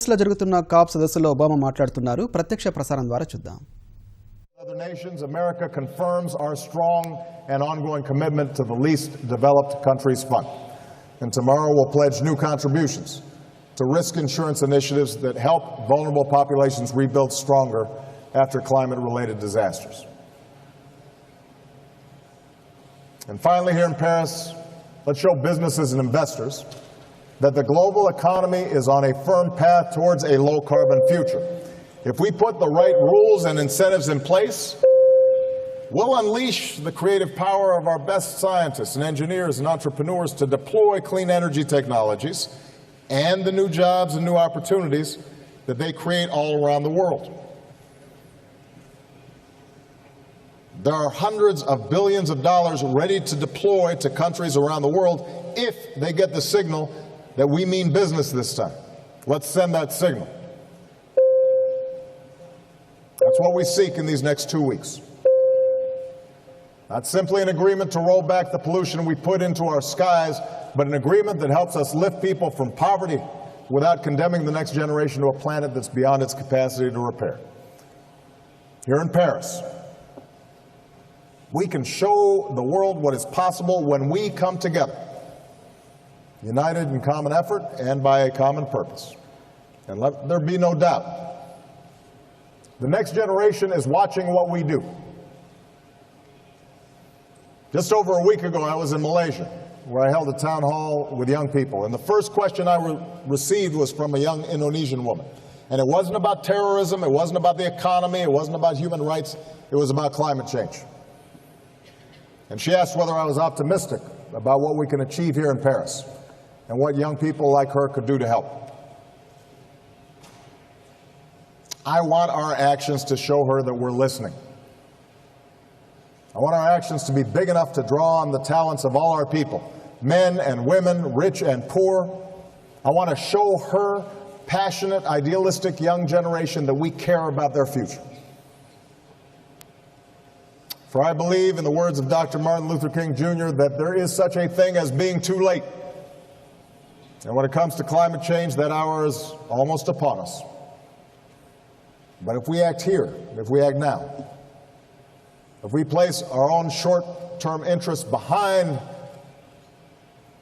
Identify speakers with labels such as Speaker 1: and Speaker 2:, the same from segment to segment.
Speaker 1: లో జరుగుతున్న కాప్ సదస్సులో ఒబామా మాట్లాడుతున్నారు. ప్రత్యక్ష ప్రసారం ద్వారా చూద్దాం.
Speaker 2: Other nations, America confirms our strong and ongoing commitment to the Least Developed Countries Fund. And tomorrow we'll pledge new contributions to risk insurance initiatives that help vulnerable populations rebuild stronger after climate-related disasters. And finally, here in Paris, let's show businesses and investors that the global economy is on a firm path towards a low-carbon future. If we put the right rules and incentives in place, we'll unleash the creative power of our best scientists and engineers and entrepreneurs to deploy clean energy technologies and the new jobs and new opportunities that they create all around the world. There are hundreds of billions of dollars ready to deploy to countries around the world if they get the signal that we mean business this time. Let's send that signal. That's what we seek in these next 2 weeks. Not simply an agreement to roll back the pollution we put into our skies, but an agreement that helps us lift people from poverty without condemning the next generation to a planet that's beyond its capacity to repair. Here in Paris, we can show the world what is possible when we come together, united in common effort and by a common purpose. And let there be no doubt, the next generation is watching what we do. Just over a week ago, I was in Malaysia, where I held a town hall with young people. And the first question I received was from a young Indonesian woman. And it wasn't about terrorism, it wasn't about the economy, it wasn't about human rights, it was about climate change. And she asked whether I was optimistic about what we can achieve here in Paris and what young people like her could do to help. I want our actions to show her that we're listening. I want our actions to be big enough to draw on the talents of all our people, men and women, rich and poor. I want to show her passionate, idealistic young generation that we care about their future. For I believe, in the words of Dr. Martin Luther King Jr., that there is such a thing as being too late. And when it comes to climate change, that hour is almost upon us. But if we act here, if we act now, if we place our own short-term interests behind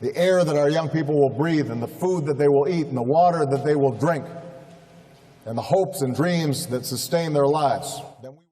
Speaker 2: the air that our young people will breathe and the food that they will eat and the water that they will drink and the hopes and dreams that sustain their lives, then we